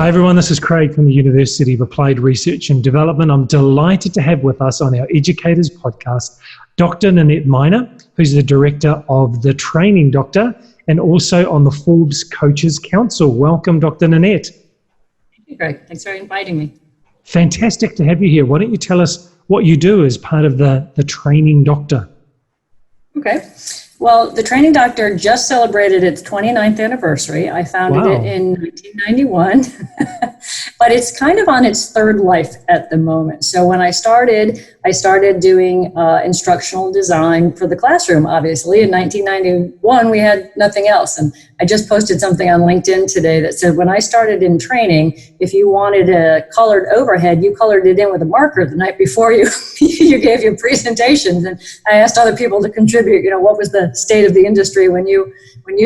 Hi everyone, this is Craig from the University of Applied Research and Development. I'm delighted to have with us on our Educators podcast, Dr Nanette Miner, who's the Director of the Training Doctor and also on the Forbes Coaches Council. Welcome, Dr Nanette. Thank you, Craig. Thanks for inviting me. Fantastic to have you here. Why don't you tell us what you do as part of the Training Doctor? Okay. Well, the Training Doctor just celebrated its 29th anniversary. I founded it in 1991, but it's kind of on its third life at the moment. So when I started doing instructional design for the classroom, obviously. In 1991, we had nothing else. And I just posted something on LinkedIn today that said, when I started in training, if you wanted a colored overhead, you colored it in with a marker the night before you gave your presentations. And I asked other people to contribute, what was the state of the industry when you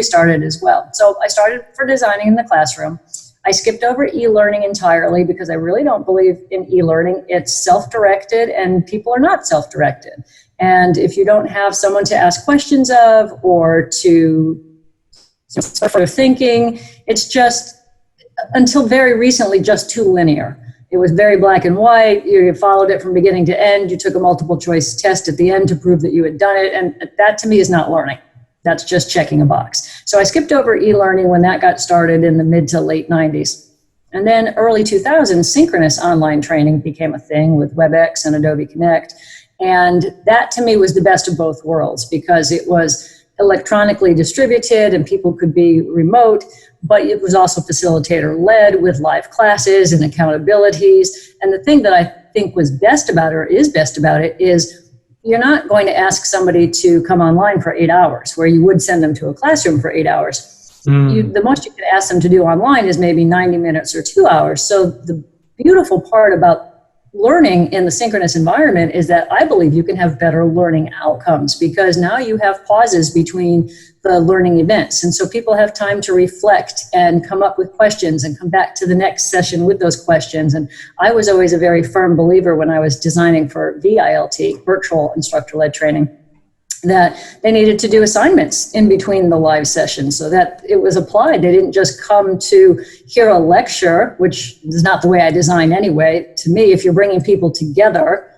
started as well. So I started for designing in the classroom. I skipped over e-learning entirely because I really don't believe in e-learning. It's self-directed and people are not self-directed. And if you don't have someone to ask questions of or to start further thinking, it's just, until very recently, just too linear. It was very black and white. You followed it from beginning to end. You took a multiple choice test at the end to prove that you had done it. And that to me is not learning. That's just checking a box. So I skipped over e-learning when that got started in the mid to late 90s. And then early 2000s, synchronous online training became a thing with WebEx and Adobe Connect. And that to me was the best of both worlds because it was electronically distributed and people could be remote, but it was also facilitator-led with live classes and accountabilities. And the thing that I think was best about it, or is best about it, is you're not going to ask somebody to come online for 8 hours, where you would send them to a classroom for 8 hours. The most you could ask them to do online is maybe 90 minutes or 2 hours. So the beautiful part about learning in the synchronous environment is that I believe you can have better learning outcomes because now you have pauses between the learning events. And so people have time to reflect and come up with questions and come back to the next session with those questions. And I was always a very firm believer when I was designing for VILT, virtual instructor-led training, that they needed to do assignments in between the live sessions so that it was applied. They didn't just come to hear a lecture, which is not the way I design anyway. To me, if you're bringing people together,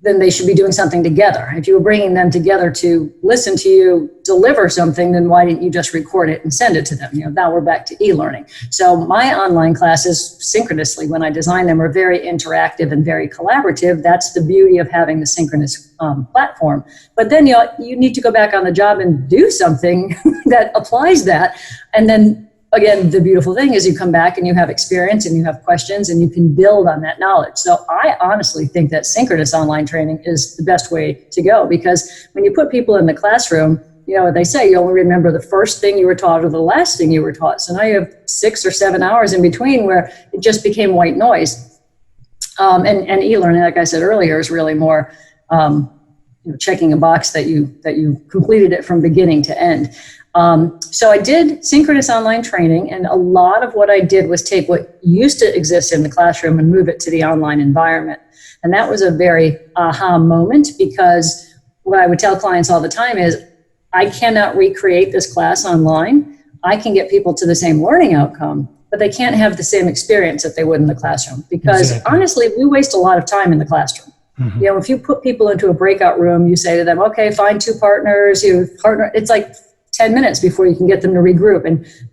then they should be doing something together. If you were bringing them together to listen to you deliver something, then why didn't you just record it and send it to them? Now we're back to e-learning. So my online classes, synchronously, when I design them, are very interactive and very collaborative. That's the beauty of having the synchronous platform. But then you need to go back on the job and do something that applies that. And then again, the beautiful thing is you come back and you have experience and you have questions and you can build on that knowledge. So I honestly think that synchronous online training is the best way to go because when you put people in the classroom, they say you only remember the first thing you were taught or the last thing you were taught. So now you have 6 or 7 hours in between where it just became white noise. And e-learning, like I said earlier, is really more checking a box that you completed it from beginning to end. So I did synchronous online training, and a lot of what I did was take what used to exist in the classroom and move it to the online environment. And that was a very aha moment because what I would tell clients all the time is I cannot recreate this class online. I can get people to the same learning outcome, but they can't have the same experience that they would in the classroom because honestly, we waste a lot of time in the classroom. Mm-hmm. If you put people into a breakout room, you say to them, okay, find 2 partners, it's like 10 minutes before you can get them to regroup.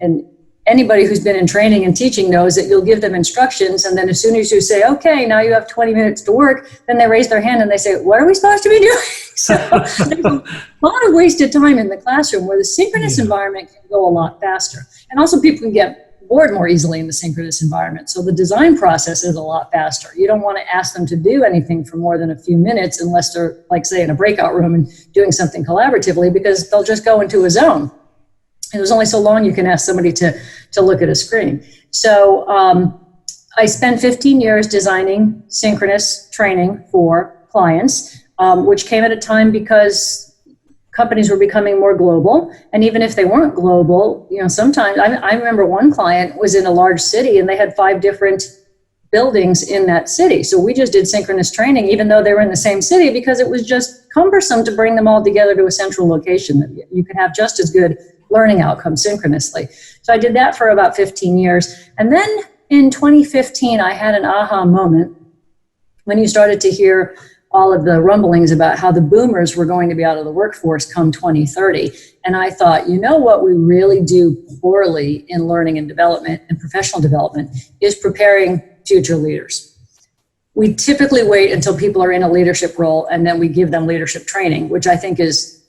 And anybody who's been in training and teaching knows that you'll give them instructions. And then as soon as you say, okay, now you have 20 minutes to work, then they raise their hand and they say, what are we supposed to be doing? So there's a lot of wasted time in the classroom where the synchronous environment can go a lot faster. And also people can get bored more easily in the synchronous environment. So the design process is a lot faster. You don't want to ask them to do anything for more than a few minutes unless they're, like, say, in a breakout room and doing something collaboratively because they'll just go into a zone. And there's only so long you can ask somebody to look at a screen. So I spent 15 years designing synchronous training for clients, which came at a time because companies were becoming more global. And even if they weren't global, sometimes I remember one client was in a large city and they had 5 different buildings in that city. So we just did synchronous training, even though they were in the same city, because it was just cumbersome to bring them all together to a central location that you could have just as good learning outcomes synchronously. So I did that for about 15 years. And then in 2015, I had an aha moment when you started to hear all of the rumblings about how the boomers were going to be out of the workforce come 2030. And I thought, you know what we really do poorly in learning and development and professional development is preparing future leaders. We typically wait until people are in a leadership role and then we give them leadership training, which I think is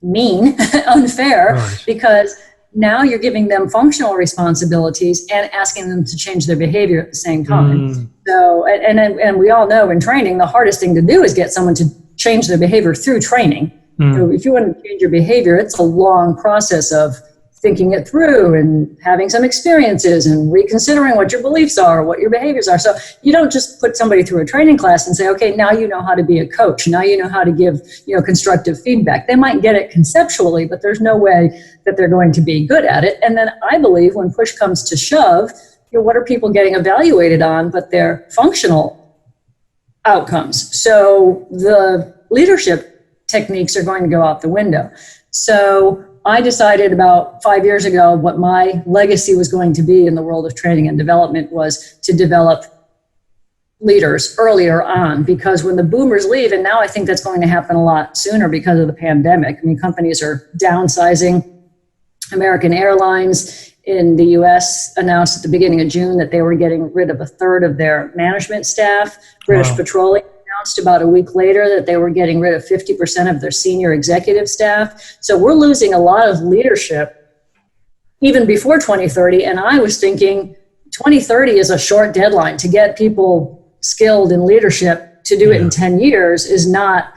mean, unfair, right, because now you're giving them functional responsibilities and asking them to change their behavior at the same time. So, and we all know in training, the hardest thing to do is get someone to change their behavior through training. So if you want to change your behavior, it's a long process of thinking it through and having some experiences and reconsidering what your beliefs are, what your behaviors are. So you don't just put somebody through a training class and say, okay, now you know how to be a coach. Now you know how to give, constructive feedback. They might get it conceptually, but there's no way that they're going to be good at it. And then I believe when push comes to shove, what are people getting evaluated on but their functional outcomes? So the leadership techniques are going to go out the window. So I decided about 5 years ago what my legacy was going to be in the world of training and development was to develop leaders earlier on, because when the boomers leave, and now I think that's going to happen a lot sooner because of the pandemic. I mean, companies are downsizing. American Airlines in the US announced at the beginning of June that they were getting rid of a third of their management staff. British Petroleum announced about a week later that they were getting rid of 50% of their senior executive staff. So we're losing a lot of leadership even before 2030. And I was thinking 2030 is a short deadline to get people skilled in leadership. To do it in 10 years is not,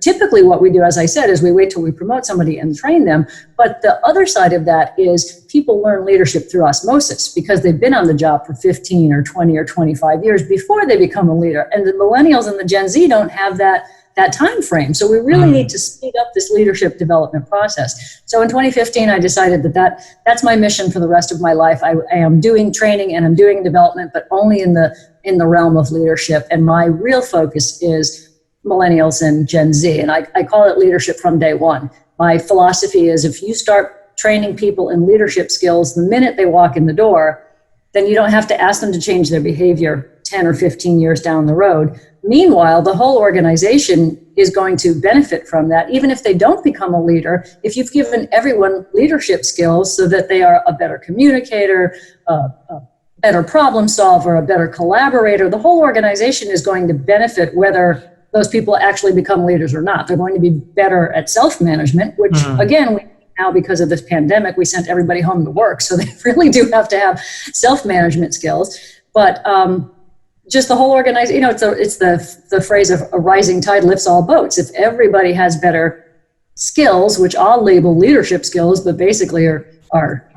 typically what we do, as I said, is we wait till we promote somebody and train them. But the other side of that is people learn leadership through osmosis because they've been on the job for 15 or 20 or 25 years before they become a leader. And the millennials and the Gen Z don't have that time frame. So we really need to speed up this leadership development process. So in 2015, I decided that's my mission for the rest of my life. I am doing training and I'm doing development, but only in the realm of leadership. And my real focus is millennials and Gen Z. And I call it leadership from day one. My philosophy is if you start training people in leadership skills the minute they walk in the door, then you don't have to ask them to change their behavior 10 or 15 years down the road. Meanwhile, the whole organization is going to benefit from that, even if they don't become a leader. If you've given everyone leadership skills so that they are a better communicator, a better problem solver, a better collaborator, the whole organization is going to benefit whether those people actually become leaders or not. They're going to be better at self-management, which again, now because of this pandemic, we sent everybody home to work. So they really do have to have self-management skills. But just the whole organization, it's the phrase of a rising tide lifts all boats. If everybody has better skills, which I'll label leadership skills, but basically are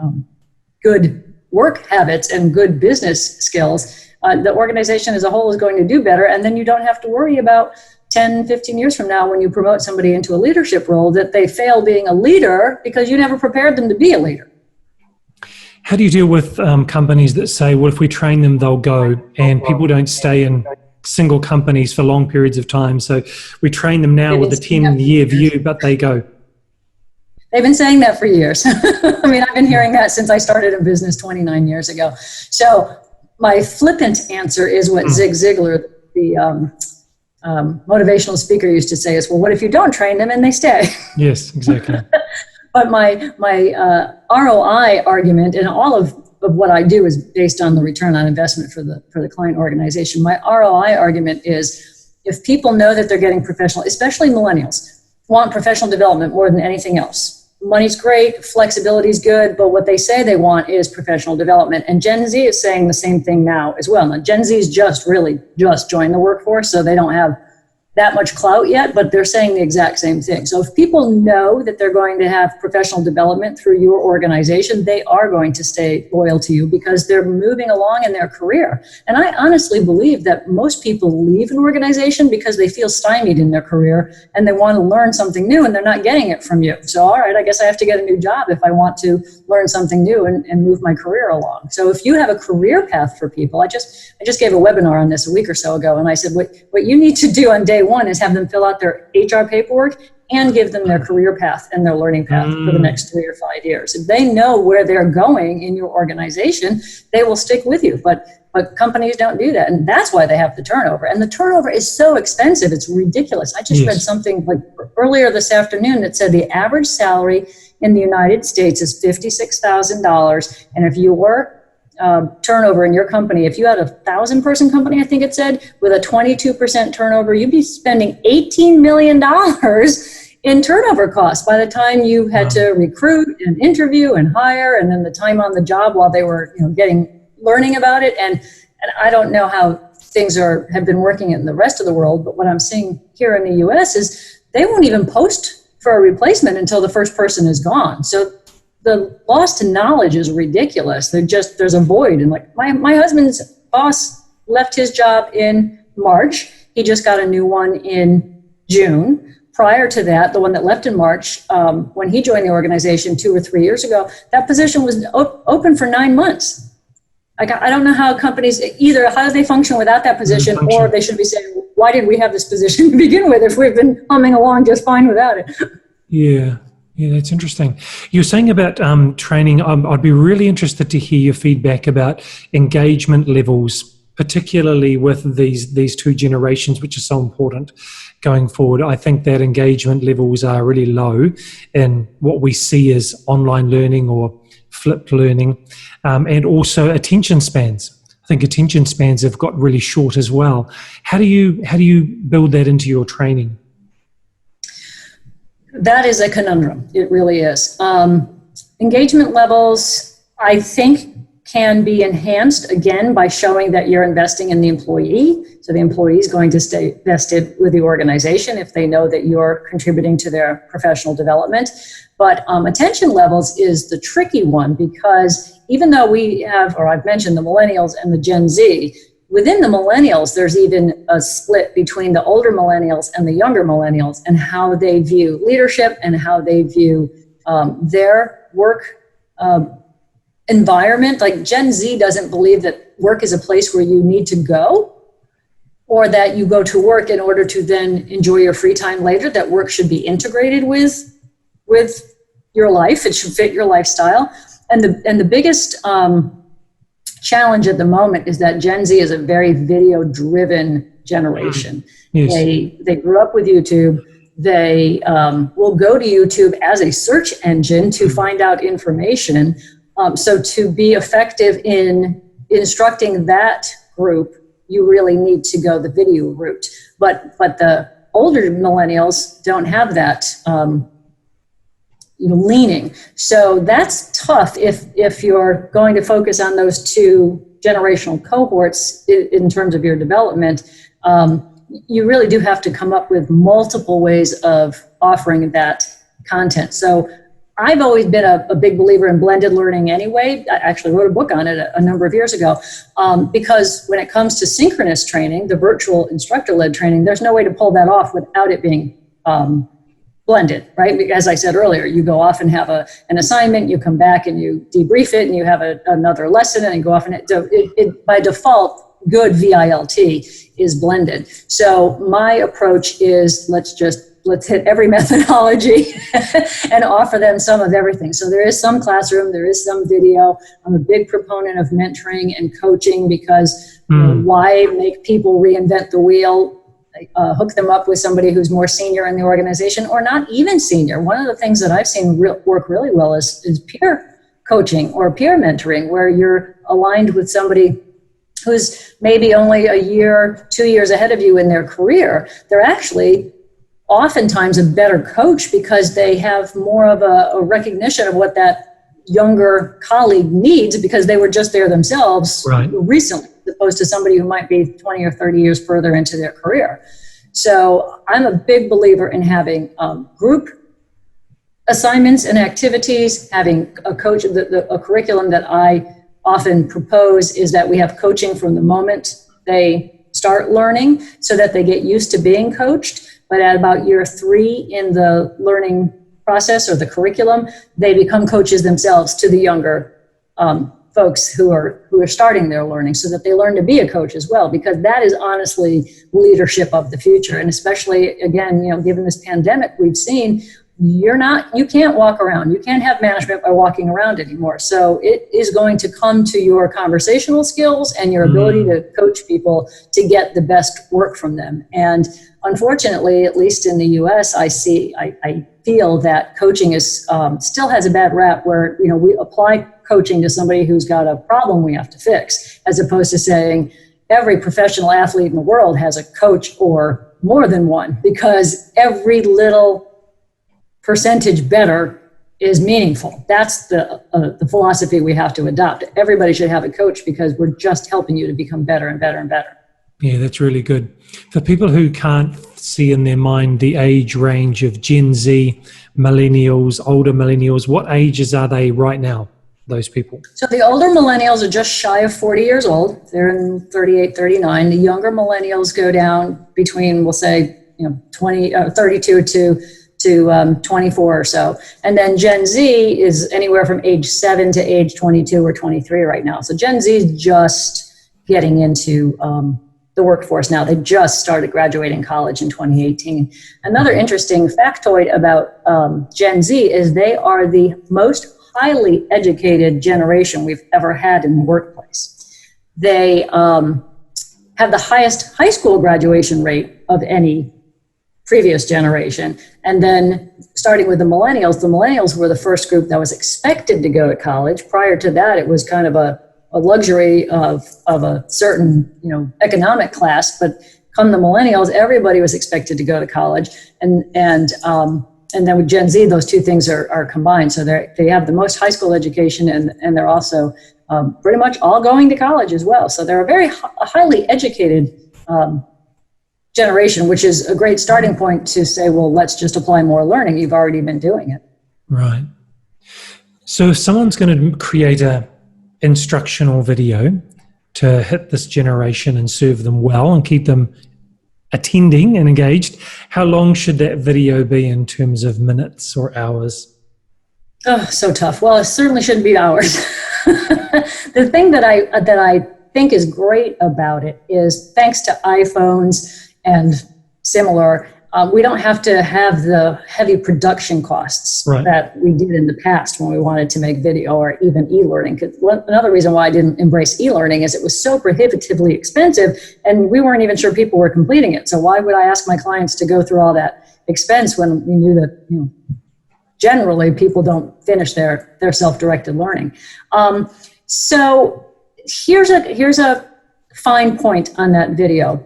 good work habits and good business skills, the organization as a whole is going to do better. And then you don't have to worry about 10, 15 years from now when you promote somebody into a leadership role that they fail being a leader because you never prepared them to be a leader. How do you deal with companies that say, well, if we train them, they'll go, and people don't stay in single companies for long periods of time? So we train them now with a 10-year view, but they go. They've been saying that for years. I mean, I've been hearing that since I started in business 29 years ago. So my flippant answer is what Zig Ziglar, the motivational speaker, used to say is, well, what if you don't train them and they stay? Yes, exactly. But my ROI argument, and all of what I do is based on the return on investment for the client organization. My ROI argument is if people know that they're getting professional, especially millennials, want professional development more than anything else. Money's great, flexibility is good, but what they say they want is professional development. And Gen Z is saying the same thing now as well. Now, Gen Z's just joined the workforce, so they don't have that much clout yet, but they're saying the exact same thing. So if people know that they're going to have professional development through your organization, they are going to stay loyal to you because they're moving along in their career. And I honestly believe that most people leave an organization because they feel stymied in their career and they want to learn something new and they're not getting it from you. So, all right, I guess I have to get a new job if I want to learn something new and move my career along. So if you have a career path for people, I just gave a webinar on this a week or so ago, and I said, what you need to do on day one is have them fill out their HR paperwork and give them their career path and their learning path for the next 3 or 5 years. If they know where they're going in your organization, they will stick with you. But companies don't do that, and that's why they have the turnover. And the turnover is so expensive, it's ridiculous. I just read something like earlier this afternoon that said the average salary in the United States is $56,000, and if your turnover in your company, if you had a 1,000-person company, I think it said, with a 22% turnover, you'd be spending $18 million in turnover costs by the time you had to recruit and interview and hire, and then the time on the job while they were learning about it. And I don't know how things have been working in the rest of the world, but what I'm seeing here in the US is they won't even post for a replacement until the first person is gone. So the loss to knowledge is ridiculous. There's a void. And like my husband's boss left his job in March. He just got a new one in June. Prior to that, the one that left in March, when he joined the organization 2 or 3 years ago, that position was open for 9 months. Like, I don't know how companies, either how do they function without that position, or they should be saying, why did we have this position to begin with if we've been humming along just fine without it? Yeah, that's interesting. You're saying about training. I'd be really interested to hear your feedback about engagement levels, particularly with these two generations, which are so important going forward. I think that engagement levels are really low in what we see as online learning or flipped learning, and also attention spans. I think attention spans have got really short as well. How do you build that into your training? That is a conundrum. It really is. Engagement levels, I think, can be enhanced, again, by showing that you're investing in the employee. So the employee is going to stay vested with the organization if they know that you're contributing to their professional development. But attention levels is the tricky one, because even though we have, or I've mentioned the millennials and the Gen Z, within the millennials, there's even a split between the older millennials and the younger millennials, and how they view leadership and how they view their work environment. Like, Gen Z doesn't believe that work is a place where you need to go, or that you go to work in order to then enjoy your free time later, that work should be integrated with your life. It should fit your lifestyle. And the biggest challenge at the moment is that Gen Z is a very video-driven generation. Yes. They grew up with YouTube. They will go to YouTube as a search engine to find out information. So to be effective in instructing that group, you really need to go the video route. But the older millennials don't have that leaning. So that's tough if you're going to focus on those two generational cohorts in terms of your development. You really do have to come up with multiple ways of offering that content. So I've always been a big believer in blended learning anyway. I actually wrote a book on it a number of years ago, because when it comes to synchronous training, the virtual instructor-led training, there's no way to pull that off without it being blended, right? As I said earlier, you go off and have an assignment, you come back and you debrief it, and you have another lesson, and you go off and it by default, good VILT is blended. So my approach is let's hit every methodology and offer them some of everything. So there is some classroom, there is some video. I'm a big proponent of mentoring and coaching, because why make people reinvent the wheel? Hook them up with somebody who's more senior in the organization, or not even senior. One of the things that I've seen work really well is peer coaching or peer mentoring, where you're aligned with somebody who's maybe only a year, 2 years ahead of you in their career. They're actually oftentimes a better coach because they have more of a recognition of what that younger colleague needs, because they were just there themselves recently, as opposed to somebody who might be 20 or 30 years further into their career. So I'm a big believer in having group assignments and activities, having a coach. A curriculum that I often propose is that we have coaching from the moment they start learning, so that they get used to being coached. But at about year 3 in the learning process or the curriculum, they become coaches themselves to the younger folks who are starting their learning, so that they learn to be a coach as well, because that is honestly leadership of the future. And especially, again, given this pandemic we've seen, you can't walk around. You can't have management by walking around anymore. So it is going to come to your conversational skills and your ability to coach people to get the best work from them. And unfortunately, at least in the US, I feel that coaching is still has a bad rap, where we apply coaching to somebody who's got a problem we have to fix, as opposed to saying every professional athlete in the world has a coach or more than one, because every little percentage better is meaningful. That's the philosophy we have to adopt. Everybody should have a coach, because we're just helping you to become better and better and better. Yeah, that's really good. For people who can't see in their mind the age range of Gen Z, millennials, older millennials, what ages are they right now, those people? So the older millennials are just shy of 40 years old. They're in 38, 39. The younger millennials go down between, we'll say, 32 to 24 or so. And then Gen Z is anywhere from age 7 to age 22 or 23 right now. So Gen Z is just getting into the workforce now. They just started graduating college in 2018. Another interesting factoid about Gen Z is they are the most highly educated generation we've ever had in the workplace. They have the highest high school graduation rate of any previous generation. And then starting with the millennials were the first group that was expected to go to college. Prior to that, it was kind of a luxury of a certain, economic class. But come the millennials, everybody was expected to go to college. And then with Gen Z, those two things are combined. So they have the most high school education, and they're also pretty much all going to college as well. So they're a very highly educated generation, which is a great starting point to say, well, let's just apply more learning. You've already been doing it. Right. So if someone's going to create a instructional video to hit this generation and serve them well and keep them attending and engaged, how long should that video be in terms of minutes or hours? Oh, so tough. Well, it certainly shouldn't be hours. The thing that I think is great about it is, thanks to iPhones and similar, we don't have to have the heavy production costs that we did in the past when we wanted to make video or even e-learning. Another reason why I didn't embrace e-learning is it was so prohibitively expensive, and we weren't even sure people were completing it. So why would I ask my clients to go through all that expense when we knew that generally people don't finish their self-directed learning? So here's a fine point on that video.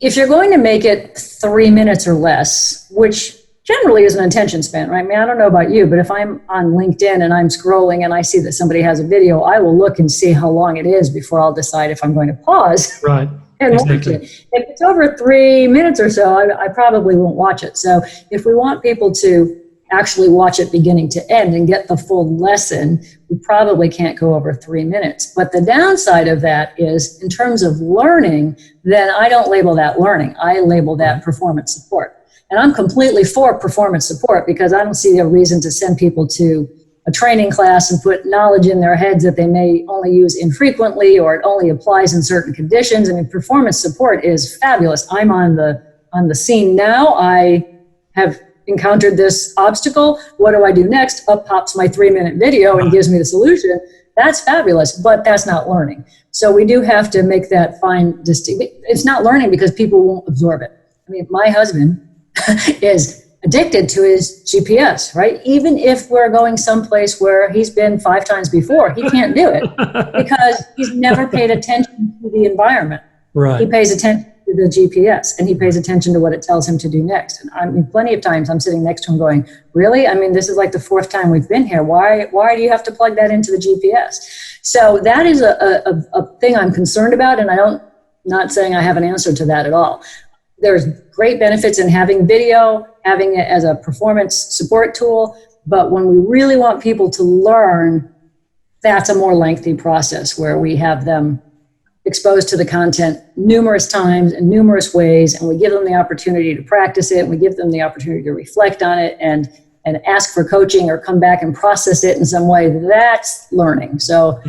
If you're going to make it 3 minutes or less, which generally is an attention span, right? I mean, I don't know about you, but if I'm on LinkedIn and I'm scrolling and I see that somebody has a video, I will look and see how long it is before I'll decide if I'm going to pause. Right. And exactly. watch it. If it's over 3 minutes or so, I probably won't watch it. So if we want people to actually watch it beginning to end and get the full lesson, we probably can't go over 3 minutes. But the downside of that is, in terms of learning, then I don't label that learning. I label that performance support. And I'm completely for performance support, because I don't see a reason to send people to a training class and put knowledge in their heads that they may only use infrequently, or it only applies in certain conditions. I mean, performance support is fabulous. I'm on the scene now. I have encountered this obstacle. What do I do next? Up pops my 3-minute video and gives me the solution. That's fabulous, but that's not learning. So we do have to make that fine distinction. It's not learning because people won't absorb it. I mean, my husband is addicted to his GPS, right? Even if we're going someplace where he's been 5 times before, he can't do it because he's never paid attention to the environment. Right. He pays attention to the GPS, and he pays attention to what it tells him to do next. And I mean, plenty of times I'm sitting next to him going, really? I mean, this is like the 4th time we've been here. Why do you have to plug that into the GPS? So that is a thing I'm concerned about, and not saying I have an answer to that at all. There's great benefits in having video, having it as a performance support tool, but when we really want people to learn, that's a more lengthy process where we have them exposed to the content numerous times in numerous ways, and we give them the opportunity to practice it, and we give them the opportunity to reflect on it, and and ask for coaching or come back and process it in some way, that's learning. So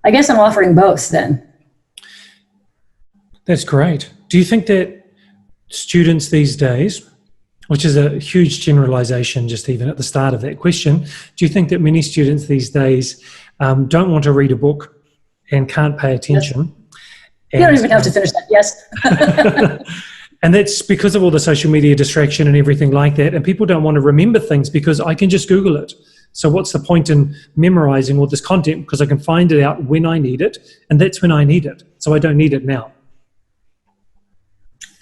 I guess I'm offering both then. That's great. Do you think that students these days, which is a huge generalization just even at the start of that question, do you think that many students these days don't want to read a book and can't pay attention? Yes. You don't even have to finish that, yes. And that's because of all the social media distraction and everything like that. And people don't want to remember things because I can just Google it. So what's the point in memorizing all this content? Because I can find it out when I need it, and that's when I need it. So I don't need it now.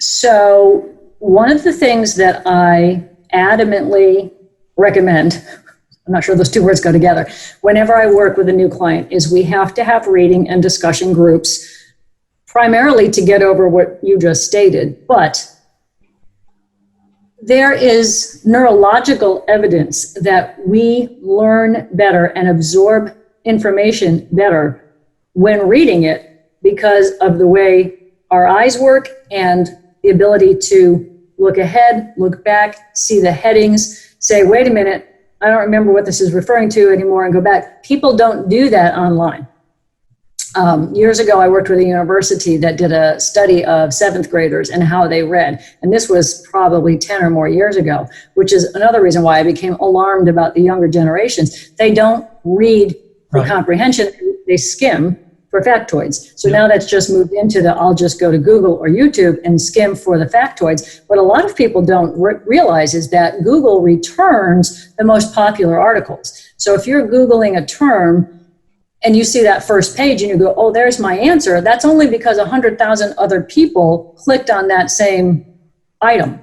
So one of the things that I adamantly recommend, I'm not sure those two words go together, whenever I work with a new client, is we have to have reading and discussion groups, primarily to get over what you just stated. But there is neurological evidence that we learn better and absorb information better when reading it because of the way our eyes work and the ability to look ahead, look back, see the headings, say, wait a minute, I don't remember what this is referring to anymore, and go back. People don't do that online. Years ago, I worked with a university that did a study of 7th graders and how they read. And this was probably 10 or more years ago, which is another reason why I became alarmed about the younger generations. They don't read for comprehension, they skim for factoids. So now that's just moved into I'll just go to Google or YouTube and skim for the factoids. What a lot of people don't realize is that Google returns the most popular articles. So if you're Googling a term, and you see that first page and you go, oh, there's my answer, that's only because 100,000 other people clicked on that same item.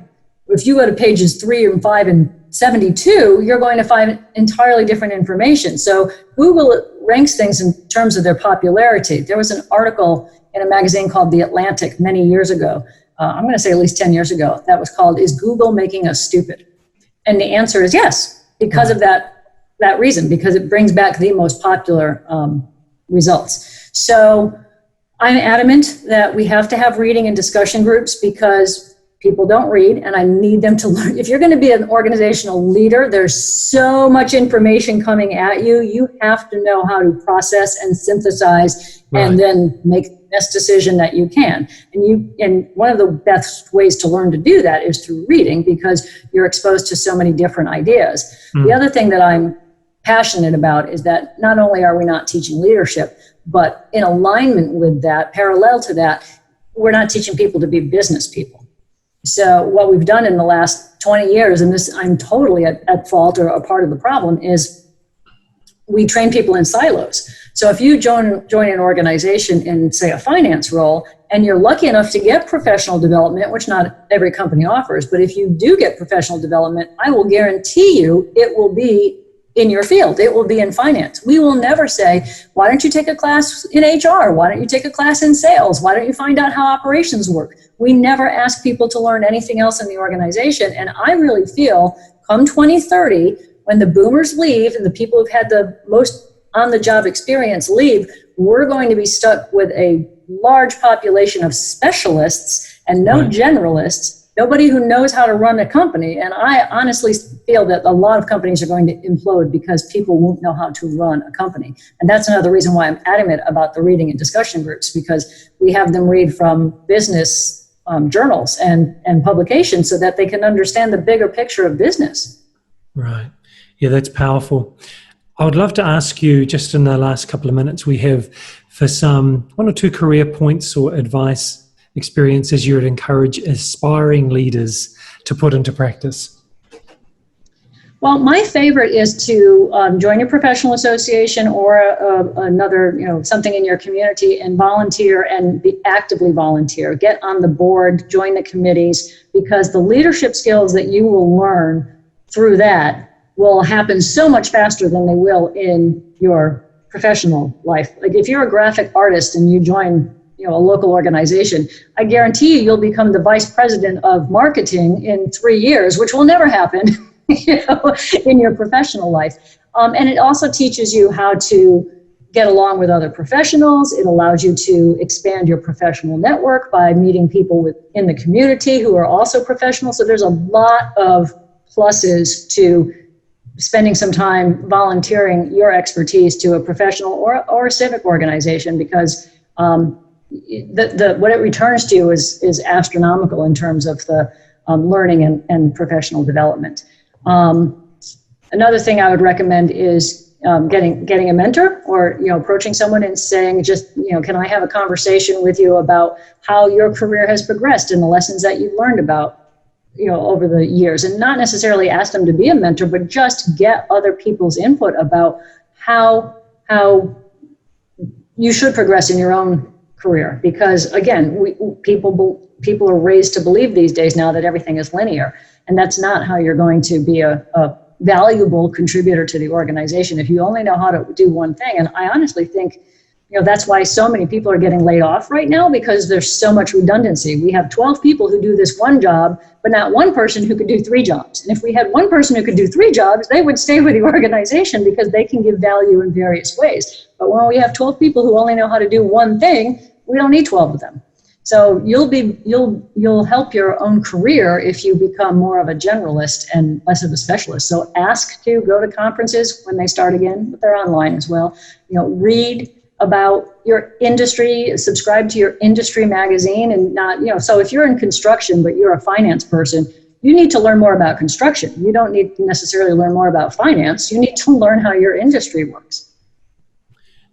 If you go to pages 3 and 5 and 72, you're going to find entirely different information. So Google ranks things in terms of their popularity. There was an article in a magazine called The Atlantic many years ago. I'm going to say at least 10 years ago. That was called, Is Google Making Us Stupid? And the answer is yes, because of that reason, because it brings back the most popular results. So I'm adamant that we have to have reading and discussion groups because people don't read, and I need them to learn. If you're going to be an organizational leader, there's so much information coming at you. You have to know how to process and synthesize and then make the best decision that you can. And one of the best ways to learn to do that is through reading, because you're exposed to so many different ideas. The other thing that I'm passionate about is that not only are we not teaching leadership, but in alignment with that, parallel to that, we're not teaching people to be business people. So what we've done in the last 20 years, and this I'm totally at fault or a part of the problem, is we train people in silos. So if you join an organization in, say, a finance role, and you're lucky enough to get professional development, which not every company offers, but if you do get professional development, I will guarantee you it will be in your field. It will be in finance. We will never say, why don't you take a class in HR? Why don't you take a class in sales? Why don't you find out how operations work? We never ask people to learn anything else in the organization. And I really feel come 2030, when the boomers leave and the people who've had the most on-the-job experience leave, we're going to be stuck with a large population of specialists and no generalists, nobody who knows how to run a company. And I honestly feel that a lot of companies are going to implode because people won't know how to run a company. And that's another reason why I'm adamant about the reading and discussion groups, because we have them read from business journals and publications so that they can understand the bigger picture of business. Right. Yeah, that's powerful. I would love to ask you, just in the last couple of minutes we have, for some 1 or 2 career points or advice, experiences you would encourage aspiring leaders to put into practice. Well, my favorite is to join a professional association or another, something in your community and volunteer and actively volunteer. Get on the board, join the committees, because the leadership skills that you will learn through that will happen so much faster than they will in your professional life. Like if you're a graphic artist and you join a local organization, I guarantee you'll become the vice president of marketing in 3 years, which will never happen in your professional life. And it also teaches you how to get along with other professionals. It allows you to expand your professional network by meeting people in the community who are also professionals. So there's a lot of pluses to spending some time volunteering your expertise to a professional or a civic organization, because what it returns to you is astronomical in terms of the learning and professional development. Another thing I would recommend is getting a mentor, or approaching someone and saying, can I have a conversation with you about how your career has progressed and the lessons that you've learned about over the years, and not necessarily ask them to be a mentor, but just get other people's input about how you should progress in your own career. Because again, people are raised to believe these days now that everything is linear, and that's not how you're going to be a valuable contributor to the organization if you only know how to do one thing. And I honestly think that's why so many people are getting laid off right now, because there's so much redundancy. We have 12 people who do this one job, but not one person who could do 3 jobs. And if we had one person who could do 3 jobs, they would stay with the organization because they can give value in various ways. But when we have 12 people who only know how to do one thing, we don't need 12 of them. So you'll help your own career if you become more of a generalist and less of a specialist. So ask to go to conferences when they start again, but they're online as well. Read about your industry, subscribe to your industry magazine, and not, so if you're in construction, but you're a finance person, you need to learn more about construction. You don't need to necessarily learn more about finance. You need to learn how your industry works.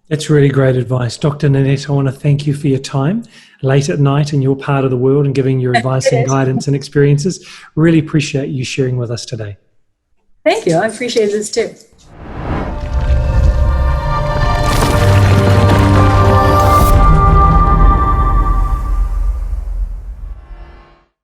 That's really great advice. Dr. Nanette, I want to thank you for your time late at night in your part of the world and giving your advice and guidance and experiences. Really appreciate you sharing with us today. Thank you. I appreciate this too.